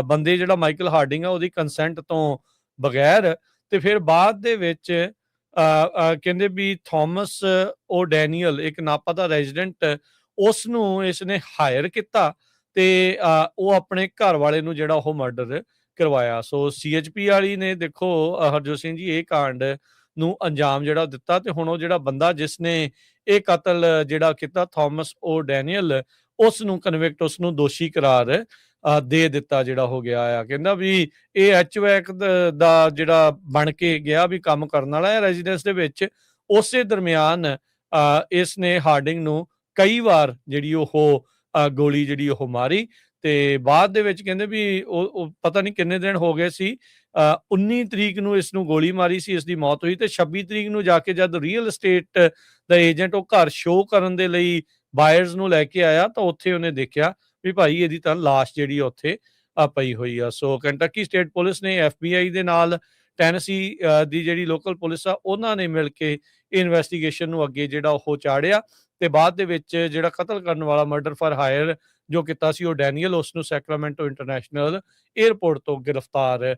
ਬੰਦੇ ਜਿਹੜਾ ਮਾਈਕਲ ਹਾਰਡਿੰਗ ਆ ਉਹਦੀ ਕੰਸੈਂਟ ਤੋਂ ਬਗੈਰ। ਤੇ ਫਿਰ ਬਾਅਦ ਦੇ ਵਿੱਚ ਕਹਿੰਦੇ ਵੀ ਥਾਮਸ ਓ ਡੈਨੀਅਲ, ਇੱਕ ਨਾਪਾ ਦਾ ਰੈਜ਼ੀਡੈਂਟ, ਉਸ ਨੂੰ ਇਸਨੇ ਹਾਇਰ ਕੀਤਾ ਤੇ ਉਹ ਆਪਣੇ ਘਰ ਵਾਲੇ ਨੂੰ ਜਿਹੜਾ ਉਹ ਮਰਡਰ ਕਰਵਾਇਆ। ਸੋ CHP ਵਾਲੀ ਨੇ ਦੇਖੋ ਹਰਜੋਤ ਸਿੰਘ ਜੀ ਇਹ ਕਾਂਡ ਨੂੰ ਅੰਜਾਮ ਜਿਹੜਾ ਦਿੱਤਾ, ਤੇ ਹੁਣ ਉਹ ਜਿਹੜਾ ਬੰਦਾ ਜਿਸਨੇ ਇਹ ਕਤਲ ਜਿਹੜਾ ਕੀਤਾ, ਥਾਮਸ ਓ ਡੈਨੀਅਲ, ਉਸ ਨੂੰ ਕਨਵਿਕਟ, ਉਸ ਨੂੰ ਦੋਸ਼ੀ ਕਰਾਰ ਦੇ ਦਿੱਤਾ ਜਿਹੜਾ ਹੋ ਗਿਆ ਆ। ਕਹਿੰਦਾ ਵੀ ਇਹ HVAC ਦਾ ਜਿਹੜਾ ਬਣ ਕੇ ਗਿਆ ਵੀ ਕੰਮ ਕਰਨ ਵਾਲਾ ਹੈ ਰੈਜ਼ੀਡੈਂਸ ਦੇ ਵਿੱਚ। ਉਸੇ ਦਰਮਿਆਨ ਇਸ ਨੇ ਹਾਰਡਿੰਗ ਨੂੰ ਕਈ ਵਾਰ ਜਿਹੜੀ ਉਹ ਗੋਲੀ ਜਿਹੜੀ ਉਹ ਮਾਰੀ ਤੇ ਬਾਅਦ ਦੇ ਵਿੱਚ ਕਹਿੰਦੇ ਵੀ ਉਹ ਪਤਾ ਨਹੀਂ ਕਿੰਨੇ ਦਿਨ ਹੋ ਗਏ ਸੀ, 19 ਤਰੀਕ ਨੂੰ ਇਸ ਨੂੰ ਗੋਲੀ ਮਾਰੀ ਸੀ, ਇਸ ਦੀ ਮੌਤ ਹੋਈ ਤੇ 26 ਤਰੀਕ ਨੂੰ ਜਾ ਕੇ ਜਦ ਰੀਅਲ ਐਸਟੇਟ ਦਾ ਏਜੰਟ ਉਹ ਘਰ ਸ਼ੋਅ ਕਰਨ ਦੇ ਲਈ ਬਾਇਰਸ ਨੂੰ ਲੈ ਕੇ ਆਇਆ ਤਾਂ ਉੱਥੇ ਉਹਨੇ ਦੇਖਿਆ ਵੀ ਭਾਈ ਇਹਦੀ ਤਾਂ ਲਾਸ਼ ਜਿਹੜੀ ਉੱਥੇ ਪਈ ਹੋਈ ਆ। ਸੋ ਕੰਟਕੀ ਸਟੇਟ ਪੁਲਿਸ ਨੇ FBI ਦੇ ਨਾਲ ਟੈਨੇਸੀ ਦੀ ਜਿਹੜੀ ਲੋਕਲ ਪੁਲਿਸ ਆ ਉਹਨਾਂ ਨੇ ਮਿਲ ਕੇ ਇਨਵੈਸਟੀਗੇਸ਼ਨ ਨੂੰ ਅੱਗੇ ਜਿਹੜਾ ਉਹ ਚਾੜਿਆ ਤੇ ਬਾਅਦ ਦੇ ਵਿੱਚ ਜਿਹੜਾ ਕਤਲ ਕਰਨ ਵਾਲਾ ਮਰਡਰ ਫਾਰ ਹਾਇਰ ਜੋ ਕੀਤਾ ਸੀ ਉਹ ਡੈਨੀਅਲ, ਉਸ ਨੂੰ ਸੈਕਰਾਮੈਂਟੋ ਇੰਟਰਨੈਸ਼ਨਲ 에ਅਰਪੋਰਟ ਤੋਂ ਗ੍ਰਿਫਤਾਰ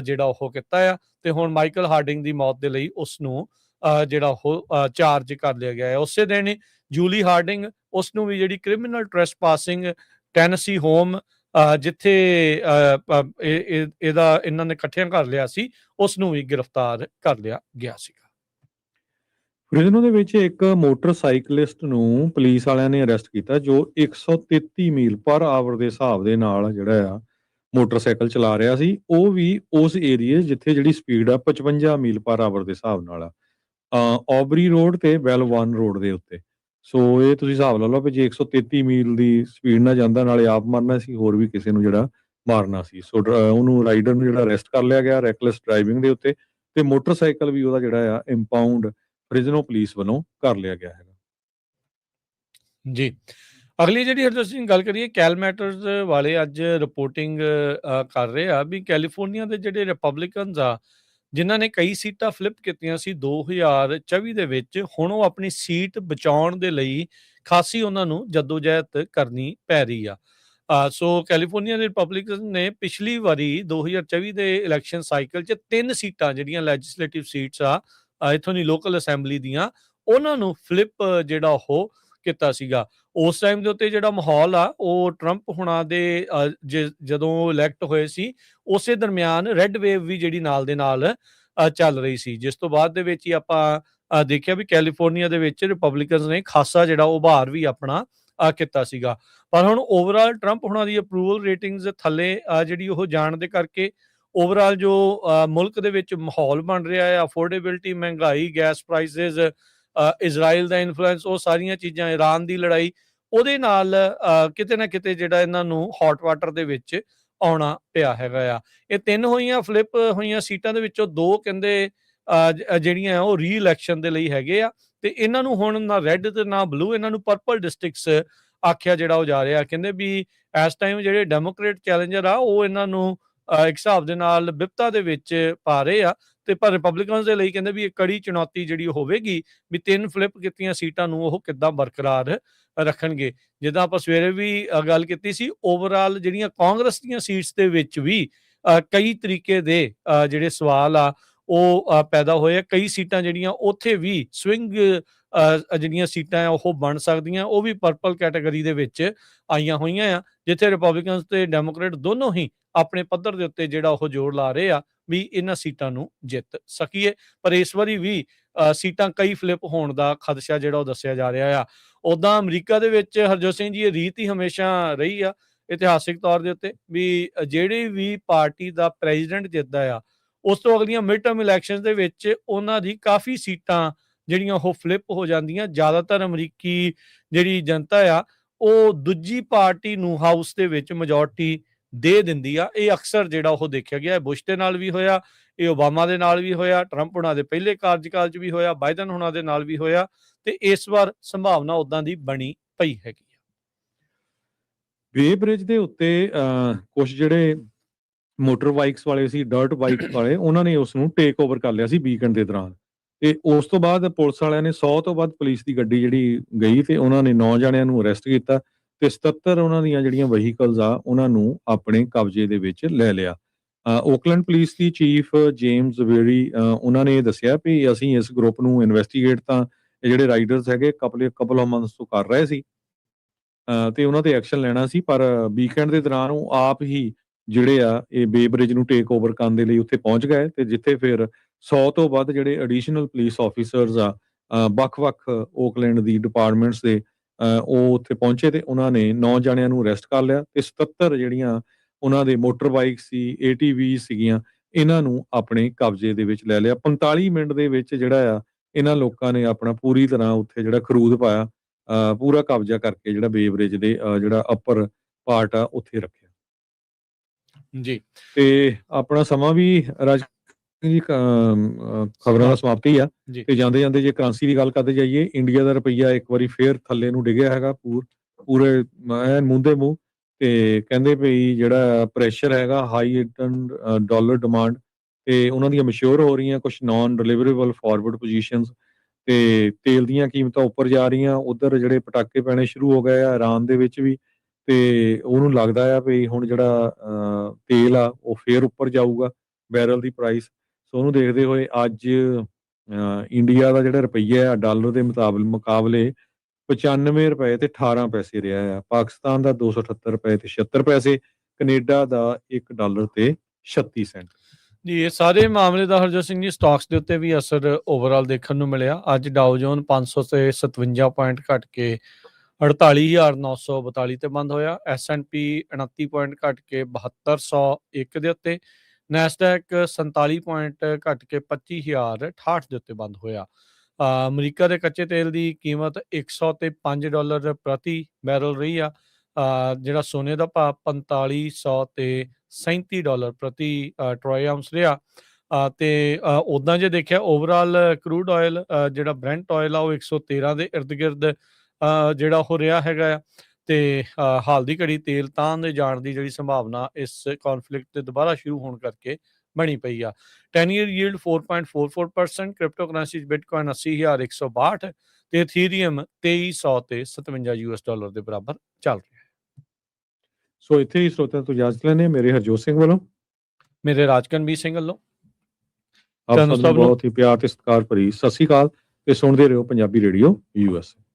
ਜਿਹੜਾ ਉਹ ਕੀਤਾ ਆ ਤੇ ਹੁਣ ਮਾਈਕਲ ਹਾਰਡਿੰਗ ਦੀ ਮੌਤ ਦੇ ਲਈ ਉਸ ਨੂੰ ਜਿਹੜਾ ਉਹ ਚਾਰਜ ਕਰ ਲਿਆ ਗਿਆ ਹੈ। ਉਸੇ ਦਿਨ ਜੂਲੀ ਹਾਰਡਿੰਗ, ਉਸ ਨੂੰ ਵੀ ਜਿਹੜੀ ਕ੍ਰਿਮੀਨਲ ਟ੍ਰੈਸਪਾਸਿੰਗ ਟੈਨੇਸੀ ਹੋਮ ਜਿੱਥੇ ਇਹਨਾਂ ਨੇ ਇਕੱਠਿਆਂ ਕਰ ਲਿਆ ਸੀ, ਉਸ ਨੂੰ ਵੀ ਗ੍ਰਿਫਤਾਰ ਕਰ ਲਿਆ ਗਿਆ ਸੀਗਾ। ਫ੍ਰਿਜ਼ਨੋ ਦੇ ਵਿੱਚ ਇੱਕ ਮੋਟਰਸਾਈਕਲਿਸਟ ਨੂੰ ਪੁਲਿਸ ਵਾਲਿਆਂ ਨੇ ਅਰੈਸਟ ਕੀਤਾ, ਜੋ 133 ਮੀਲ ਪਰ ਆਵਰ ਦੇ ਹਿਸਾਬ ਦੇ ਨਾਲ ਜਿਹੜਾ ਆ ਮੋਟਰਸਾਈਕਲ ਚਲਾ ਰਿਹਾ ਸੀ। ਉਹ ਵੀ ਉਸ ਏਰੀਏ ਜਿੱਥੇ ਜਿਹੜੀ ਸਪੀਡ ਆ 55 ਮੀਲ ਪਰ ਆਵਰ ਦੇ ਹਿਸਾਬ ਨਾਲ ਆ, ਔਬਰੀ ਰੋਡ ਤੇ ਵੈਲਵਾਨ ਰੋਡ ਦੇ ਉੱਤੇ। ਸੋ ਇਹ ਤੁਸੀਂ ਹਿਸਾਬ ਲਾ ਲਓ ਵੀ ਜੇ 133 ਮੀਲ ਦੀ ਸਪੀਡ ਨਾਲ ਜਾਂਦਾ, ਨਾਲੇ ਆਪ ਮਰਨਾ ਸੀ, ਹੋਰ ਵੀ ਕਿਸੇ ਨੂੰ ਜਿਹੜਾ ਮਾਰਨਾ ਸੀ। ਸੋ ਉਹਨੂੰ ਰਾਈਡਰ ਨੂੰ ਜਿਹੜਾ ਅਰੈਸਟ ਕਰ ਲਿਆ ਗਿਆ ਰੈਕਲੈਸ ਡਰਾਈਵਿੰਗ ਦੇ ਉੱਤੇ, ਤੇ ਮੋਟਰਸਾਈਕਲ ਵੀ ਉਹਦਾ ਜਿਹੜਾ ਆ ਇੰਪਾਊਂਡ ਫ੍ਰਿਜ਼ਨੋ ਪੁਲਿਸ ਵੱਲੋਂ ਕਰ ਲਿਆ ਗਿਆ ਹੈਗਾ। ਜੀ। ਅਗਲੀ ਜਿਹੜੀ ਹਰਜੋਤ ਸਿੰਘ ਗੱਲ ਕਰੀਏ, ਕੈਲ ਮੈਟਰਸ ਵਾਲੇ ਅੱਜ ਰਿਪੋਰਟਿੰਗ ਕਰ ਰਹੇ ਆ ਵੀ ਕੈਲੀਫੋਰਨੀਆ ਦੇ ਜਿਹੜੇ ਰਿਪਬਲਿਕਨਸ ਆ, ਜਿਨ੍ਹਾਂ ਨੇ ਕਈ ਸੀਟਾਂ ਫਲਿੱਪ ਕੀਤੀਆਂ ਸੀ 2024 ਦੇ ਵਿੱਚ, ਹੁਣ ਉਹ ਆਪਣੀ ਸੀਟ ਬਚਾਉਣ ਦੇ ਲਈ ਖਾਸੀ ਉਹਨਾਂ ਨੂੰ ਜੱਦੋਜਹਿਦ ਕਰਨੀ ਪੈ ਰਹੀ ਆ। ਸੋ ਕੈਲੀਫੋਰਨੀਆ ਦੇ ਰਿਪਬਲਿਕਨ ਨੇ ਪਿਛਲੀ ਵਾਰੀ 2024 ਦੇ ਇਲੈਕਸ਼ਨ ਸਾਈਕਲ 'ਚ 3 ਸੀਟਾਂ ਜਿਹੜੀਆਂ ਲੈਜਿਸਲੇਟਿਵ ਸੀਟਸ ਆ ਇੱਥੋਂ ਦੀ ਲੋਕਲ ਅਸੈਂਬਲੀ ਦੀਆਂ, ਉਹਨਾਂ ਨੂੰ ਫਲਿੱਪ ਜਿਹੜਾ ਉਹ ਕੀਤਾ ਸੀਗਾ। ਉਸ ਟਾਈਮ ਦੇ ਉੱਤੇ ਜਿਹੜਾ ਮਾਹੌਲ ਆ ਉਹ ਟਰੰਪ ਹੁਣਾਂ ਦੇ ਜਦੋਂ ਇਲੈਕਟ ਹੋਏ ਸੀ, ਉਸੇ ਦਰਮਿਆਨ ਰੈੱਡ ਵੇਵ ਵੀ ਜਿਹੜੀ ਨਾਲ ਦੇ ਨਾਲ ਚੱਲ ਰਹੀ ਸੀ, ਜਿਸ ਤੋਂ ਬਾਅਦ ਦੇ ਵਿੱਚ ਹੀ ਆਪਾਂ ਦੇਖਿਆ ਵੀ ਕੈਲੀਫੋਰਨੀਆ ਦੇ ਵਿੱਚ ਰਿਪਬਲਿਕਨਸ ਨੇ ਖਾਸਾ ਜਿਹੜਾ ਉਭਾਰ ਵੀ ਆਪਣਾ ਕੀਤਾ ਸੀਗਾ। ਪਰ ਹੁਣ ਓਵਰਆਲ ਟਰੰਪ ਹੁਣਾਂ ਦੀ ਅਪਰੂਵਲ ਰੇਟਿੰਗਸ ਥੱਲੇ ਜਿਹੜੀ ਉਹ ਜਾਣ ਦੇ ਕਰਕੇ ਓਵਰਆਲ ਜੋ ਮੁਲਕ ਦੇ ਵਿੱਚ ਮਾਹੌਲ ਬਣ ਰਿਹਾ ਹੈ, ਅਫੋਰਡੇਬਿਲਟੀ, ਮਹਿੰਗਾਈ, ਗੈਸ ਪ੍ਰਾਈਸਿਸ, ਇਜ਼ਰਾਈਲ ਦਾ ਇਨਫਲੂਐਂਸ, ਉਹ ਸਾਰੀਆਂ ਚੀਜ਼ਾਂ, ਇਰਾਨ ਦੀ ਲੜਾਈ, ਉਹਦੇ ਨਾਲ ਕਿਤੇ ਨਾ ਕਿਤੇ ਜਿਹੜਾ ਇਹਨਾਂ ਨੂੰ ਹੌਟ ਵਾਟਰ ਦੇ ਵਿੱਚ ਆਉਣਾ ਪਿਆ ਹੈਗਾ ਆ। ਇਹ 3 ਹੋਈਆਂ ਫਲਿੱਪ ਹੋਈਆਂ ਸੀਟਾਂ ਦੇ ਵਿੱਚੋਂ 2 ਕਹਿੰਦੇ ਜਿਹੜੀਆਂ ਉਹ ਰੀ ਇਲੈਕਸ਼ਨ ਦੇ ਲਈ ਹੈਗੇ ਆ, ਤੇ ਇਹਨਾਂ ਨੂੰ ਹੁਣ ਨਾ ਰੈੱਡ ਤੇ ਨਾ ਬਲੂ, ਇਹਨਾਂ ਨੂੰ ਪਰਪਲ ਡਿਸਟ੍ਰਿਕਟਸ ਆਖਿਆ ਜਿਹੜਾ ਉਹ ਜਾ ਰਿਹਾ। ਕਹਿੰਦੇ ਵੀ ਇਸ ਟਾਈਮ ਜਿਹੜੇ ਡੈਮੋਕ੍ਰੇਟ ਚੈਲੰਜਰ ਆ ਉਹ ਇਹਨਾਂ ਨੂੰ ਇੱਕ ਹਿਸਾਬ ਦੇ ਨਾਲ ਬਿਪਤਾ ਦੇ ਵਿੱਚ ਪਾ ਰਹੇ ਆ, ਤੇ ਪਰ ਰਿਪਬਲਿਕਨਸ ਦੇ ਲਈ ਕਹਿੰਦੇ ਵੀ ਇਹ ਕੜੀ ਚੁਣੌਤੀ ਜਿਹੜੀ ਹੋਵੇਗੀ ਵੀ 3 ਫਲਿੱਪ ਕੀਤੀਆਂ ਸੀਟਾਂ ਨੂੰ ਉਹ ਕਿੱਦਾਂ ਬਰਕਰਾਰ ਰੱਖਣਗੇ। ਜਿੱਦਾਂ ਆਪਾਂ ਸਵੇਰੇ ਵੀ ਗੱਲ ਕੀਤੀ ਸੀ, ਓਵਰਆਲ ਜਿਹੜੀਆਂ ਕਾਂਗਰਸ ਦੀਆਂ ਸੀਟਸ ਦੇ ਵਿੱਚ ਵੀ ਕਈ ਤਰੀਕੇ ਦੇ ਜਿਹੜੇ ਸਵਾਲ ਆ ਉਹ ਪੈਦਾ ਹੋਏ ਆ। ਕਈ ਸੀਟਾਂ ਜਿਹੜੀਆਂ ਉੱਥੇ ਵੀ ਸਵਿੰਗ ਜਿਹੜੀਆਂ ਸੀਟਾਂ ਆ ਉਹ ਬਣ ਸਕਦੀਆਂ, ਉਹ ਵੀ ਪਰਪਲ ਕੈਟਾਗਰੀ ਦੇ ਵਿੱਚ ਆਈਆਂ ਹੋਈਆਂ ਆ, ਜਿੱਥੇ ਰਿਪਬਲਿਕਨਸ ਤੇ ਡੈਮੋਕ੍ਰੇਟ ਦੋਨੋਂ ਹੀ ਆਪਣੇ ਪੱਧਰ ਦੇ ਉੱਤੇ ਜਿਹੜਾ ਉਹ ਜ਼ੋਰ ਲਾ ਰਹੇ ਆ ਵੀ ਇਹਨਾਂ ਸੀਟਾਂ ਨੂੰ ਜਿੱਤ ਸਕੀਏ। ਪਰ ਇਸ ਵਾਰੀ ਵੀ ਸੀਟਾਂ ਕਈ ਫਲਿੱਪ ਹੋਣ ਦਾ ਖਦਸ਼ਾ ਜਿਹੜਾ ਉਹ ਦੱਸਿਆ ਜਾ ਰਿਹਾ ਆ। ਉੱਦਾਂ ਅਮਰੀਕਾ ਦੇ ਵਿੱਚ ਹਰਜੋਤ ਸਿੰਘ ਜੀ, ਇਹ ਰੀਤ ਹੀ ਹਮੇਸ਼ਾ ਰਹੀ ਆ ਇਤਿਹਾਸਿਕ ਤੌਰ ਦੇ ਉੱਤੇ ਵੀ ਜਿਹੜੀ ਵੀ ਪਾਰਟੀ ਦਾ ਪ੍ਰੈਜ਼ੀਡੈਂਟ ਜਿੱਤਦਾ ਆ, ਉਸ ਤੋਂ ਅਗਲੀਆਂ ਮਿਡ ਟਰਮ ਇਲੈਕਸ਼ਨ ਦੇ ਵਿੱਚ ਉਹਨਾਂ ਦੀ ਕਾਫੀ ਸੀਟਾਂ ਜਿਹੜੀਆਂ ਉਹ ਫਲਿੱਪ ਹੋ ਜਾਂਦੀਆਂ। ਜ਼ਿਆਦਾਤਰ ਅਮਰੀਕੀ ਜਿਹੜੀ ਜਨਤਾ ਆ ਉਹ ਦੂਜੀ ਪਾਰਟੀ ਨੂੰ ਹਾਊਸ ਦੇ ਵਿੱਚ ਮੈਜੋਰਟੀ ਦੇ ਦਿੰਦੀ ਆ। ਇਹ ਅਕਸਰ ਜਿਹੜਾ ਉਹ ਦੇਖਿਆ ਗਿਆ, ਬੁਸ਼ ਦੇ ਨਾਲ ਵੀ ਹੋਇਆ, ਇਹ ਓਬਾਮਾ ਦੇ ਨਾਲ ਵੀ ਹੋਇਆ, ਟਰੰਪ ਹੁਣਾਂ ਦੇ ਪਹਿਲੇ ਕਾਰਜਕਾਲ 'ਚ ਵੀ ਹੋਇਆ, ਬਾਈਡਨ ਹੁਣਾਂ ਦੇ ਨਾਲ ਵੀ ਹੋਇਆ, ਤੇ ਇਸ ਵਾਰ ਸੰਭਾਵਨਾ ਉਦਾਂ ਦੀ ਬਣੀ ਪਈ ਹੈਗੀ ਆ। ਵੇ ਬ੍ਰਿਜ ਦੇ ਉੱਤੇ ਕੁਝ ਜਿਹੜੇ ਮੋਟਰ ਬਾਈਕਸ ਵਾਲੇ ਸੀ, ਡਰਟ ਬਾਈਕਸ ਵਾਲੇ, ਉਹਨਾਂ ਨੇ ਉਸ ਨੂੰ ਟੇਕ ਓਵਰ ਕਰ ਲਿਆ ਸੀ ਵੀਕਐਂਡ ਦੇ ਦੌਰਾਨ, ਤੇ ਉਸ ਤੋਂ ਬਾਅਦ ਪੁਲਿਸ ਵਾਲਿਆਂ ਨੇ 100 ਤੋਂ ਵੱਧ ਪੁਲਿਸ ਦੀ ਗੱਡੀ ਜਿਹੜੀ ਗਈ, ਤੇ ਉਹਨਾਂ ਨੇ 9 ਜਣਿਆਂ ਨੂੰ ਅਰੈਸਟ ਕੀਤਾ, ਤੇ 77 ਉਹਨਾਂ ਦੀਆਂ ਜਿਹੜੀਆਂ ਵਹੀਕਲਸ ਆ ਉਹਨਾਂ ਨੂੰ ਆਪਣੇ ਕਬਜ਼ੇ ਦੇ ਵਿੱਚ ਲੈ ਲਿਆ। ਓਕਲੈਂਡ ਪੁਲਿਸ ਦੀ ਚੀਫ ਜੇਮਸ ਵੇਰੀ ਉਹਨਾਂ ਨੇ ਇਹ ਦੱਸਿਆ ਵੀ ਅਸੀਂ ਇਸ ਗਰੁੱਪ ਨੂੰ ਇਨਵੈਸਟੀਗੇਟ ਤਾਂ ਇਹ ਜਿਹੜੇ ਰਾਈਡਰਸ ਹੈਗੇ ਕਪਲ ਆਫ ਮੰਥਸ ਤੋਂ ਕਰ ਰਹੇ ਸੀ, ਤੇ ਉਹਨਾਂ ਤੇ ਐਕਸ਼ਨ ਲੈਣਾ ਸੀ, ਪਰ ਵੀਕਐਂਡ ਦੇ ਦੌਰਾਨ ਉਹ ਆਪ ਹੀ ਜਿਹੜੇ ਆ ਇਹ ਬੇ ਬ੍ਰਿਜ ਨੂੰ ਟੇਕ ਓਵਰ ਕਰਨ ਦੇ ਲਈ ਉੱਥੇ ਪਹੁੰਚ ਗਏ, ਤੇ ਜਿੱਥੇ ਫਿਰ 100 ਤੋਂ ਵੱਧ ਜਿਹੜੇ ਐਡੀਸ਼ਨਲ ਪੁਲਿਸ ਆਫੀਸਰਸ ਆ ਵੱਖ-ਵੱਖ ਓਕਲੈਂਡ ਦੀ ਡਿਪਾਰਟਮੈਂਟਸ ਦੇ, ਉਹ ਉੱਥੇ ਪਹੁੰਚੇ, ਤੇ ਉਹਨਾਂ ਨੇ 9 ਜਣਿਆਂ ਨੂੰ ਅਰੈਸਟ ਕਰ ਲਿਆ, ਤੇ 77 ਜਿਹੜੀਆਂ ਉਹਨਾਂ ਦੇ ਮੋਟਰ ਬਾਈਕ ਸੀ, ATV ਸੀਗੀਆਂ, ਇਹਨਾਂ ਨੂੰ ਆਪਣੇ ਕਬਜ਼ੇ ਦੇ ਵਿੱਚ ਲੈ ਲਿਆ। 45 ਮਿੰਟ ਦੇ ਵਿੱਚ ਜਿਹੜਾ ਆ ਇਹਨਾਂ ਲੋਕਾਂ ਨੇ ਆਪਣਾ ਪੂਰੀ ਤਰ੍ਹਾਂ ਉੱਥੇ ਜਿਹੜਾ ਖਰੂਦ ਪਾਇਆ, ਪੂਰਾ ਕਬਜ਼ਾ ਕਰਕੇ ਜਿਹੜਾ ਬੇ ਬ੍ਰਿਜ ਦੇ ਜਿਹੜਾ ਅੱਪਰ ਪਾਰਟ ਆ ਉੱਥੇ ਰੱਖਿਆ। ਜੀ। ਤੇ ਆਪਣਾ ਸਮਾਂ ਵੀ ਰਾਜ ਜੀ ਖਬਰਾਂ ਦਾ ਸਮਾਪਤੀ ਆ, ਜੀ। ਤੇ ਜਾਂਦੇ-ਜਾਂਦੇ ਜੇ ਕਰੰਸੀ ਦੀ ਗੱਲ ਕਰਦੇ ਜਾਈਏ, ਇੰਡੀਆ ਦਾ ਰੁਪਈਆ ਇੱਕ ਵਾਰੀ ਫੇਰ ਥੱਲੇ ਨੂੰ ਡਿੱਗਿਆ ਹੈਗਾ ਪੂਰੇ ਐਨ ਮੂੰਹ ਦੇ ਮੂੰਹ, ਤੇ ਕਹਿੰਦੇ ਵੀ ਜਿਹੜਾ ਪ੍ਰੈਸ਼ਰ ਹੈਗਾ ਹਾਈ ਰਿਟਰਨ ਡਾਲਰ ਡਿਮਾਂਡ, ਤੇ ਉਹਨਾਂ ਦੀਆਂ ਮੈਚਿਓਰ ਹੋ ਰਹੀਆਂ ਕੁਝ ਨਾਨ ਡਿਲੀਵਰੇਬਲ ਫਾਰਵਰਡ ਪੋਜੀਸ਼ਨਸ, ਤੇ ਤੇਲ ਦੀਆਂ ਕੀਮਤਾਂ ਉੱਪਰ ਜਾ ਰਹੀਆਂ, ਉਧਰ ਜਿਹੜੇ ਪਟਾਕੇ ਪੈਣੇ ਸ਼ੁਰੂ ਹੋ ਗਏ ਆ ਇਰਾਨ ਦੇ ਵਿੱਚ ਵੀ, ਤੇ ਉਹਨੂੰ ਲੱਗਦਾ ਆ ਵੀ ਹੁਣ ਜਿਹੜਾ ਤੇਲ ਆ ਉਹ ਫੇਰ ਉੱਪਰ ਜਾਊਗਾ ਬੈਰਲ ਦੀ ਪ੍ਰਾਈਸ। ਸੋ ਉਹਨੂੰ ਦੇਖਦੇ ਹੋਏ ਅੱਜ ਇੰਡੀਆ ਦਾ ਜਿਹੜਾ ਰੁਪਈਆ ਆ ਡਾਲਰ ਦੇ ਮੁਕਾਬਲੇ 95 ਰੁਪਏ ਤੇ 18 ਪੈਸੇ ਰਿਹਾ ਆ, ਪਾਕਿਸਤਾਨ ਦਾ 278 ਰੁਪਏ ਤੇ 76 ਪੈਸੇ, ਕੈਨੇਡਾ ਦਾ $1 ਤੇ 36 ਸੈਂਟ। ਜੀ, ਇਹ ਸਾਰੇ ਮਾਮਲੇ ਦਾ ਹਰਜੋਤ ਸਿੰਘ ਜੀ ਸਟਾਕਸ ਦੇ ਉੱਤੇ ਵੀ ਅਸਰ ਓਵਰਆਲ ਦੇਖਣ ਨੂੰ ਮਿਲਿਆ। ਅੱਜ ਡਾਓ ਜੋਨ 500 ਤੇ 57 ਪੁਆਇੰਟ ਘਟ ਕੇ 48,942 ਤੇ ਬੰਦ ਹੋਇਆ। S&P 29 ਪੁਆਇੰਟ ਘਟ ਕੇ 7201 ਦੇ ਉੱਤੇ, ਨੈਸਡੈਕ 47 ਪੁਆਇੰਟ ਘਟ ਕੇ 25,068 ਦੇ ਉੱਤੇ ਬੰਦ ਹੋਇਆ। ਅਮਰੀਕਾ ਦੇ ਕੱਚੇ ਤੇਲ ਦੀ ਕੀਮਤ $105 ਪ੍ਰਤੀ ਬੈਰਲ ਰਹੀ ਆ। ਜਿਹੜਾ ਸੋਨੇ ਦਾ ਭਾਅ 4500 ਤੇ $37 ਪ੍ਰਤੀ ਟਰੋਏ ਆਉਂਸ ਰਿਹਾ। ਤੇ ਉੱਦਾਂ ਜੇ ਦੇਖਿਆ ਓਵਰਆਲ ਕਰੂਡ ਆਇਲ ਜਿਹੜਾ ਬ੍ਰੈਂਟ ਆਇਲ ਆ ਉਹ 113 ਦੇ ਇਰਦ ਗਿਰਦ ਜਿਹੜਾ ਉਹ ਰਿਹਾ ਹੈਗਾ ਆ। ਤੇ ਹਾਲ ਦੀ ਘੜੀ ਤੇਲ ਤਾਣ ਦੇ ਜਾਣ ਦੀ ਜਿਹੜੀ ਸੰਭਾਵਨਾ ਇਸ ਕੌਨਫਲਿਕਟ ਦੇ ਦੁਬਾਰਾ ਸ਼ੁਰੂ ਹੋਣ ਕਰਕੇ ਬਣੀ ਪਈ ਆ। 10 ਈਅਰ ਯੀਲਡ 4.44%, ਕ੍ਰਿਪਟੋ ਕਰੰਸੀ 'ਚ ਬਿਟਕੋਇਨ 80,162 ਤੇ ਇਥੀਰੀਅਮ 2300 ਤੇ $57 ਦੇ ਬਰਾਬਰ ਚੱਲ ਰਿਹਾ ਹੈ। ਸੋ ਇੱਥੇ ਹੀ ਸਰੋਤਿਆਂ ਤੋਂ ਇਜਾਜ਼ਤ ਲੈਂਦੇ, ਮੇਰੇ ਹਰਜੋਤ ਸਿੰਘ ਵੱਲੋਂ, ਮੇਰੇ ਰਾਜਕਨਵੀਰ ਸਿੰਘ ਵੱਲੋਂ ਆਪ ਸਭ ਨੂੰ ਬਹੁਤ ਹੀ ਪਿਆਰ ਤੇ ਸਤਿਕਾਰ ਭਰੀ ਸਤਿ ਸ੍ਰੀ ਅਕਾਲ ਤੇ ਸੁਣਦੇ ਰਹੋ ਪੰਜਾਬੀ ਰੇਡੀਓ USA।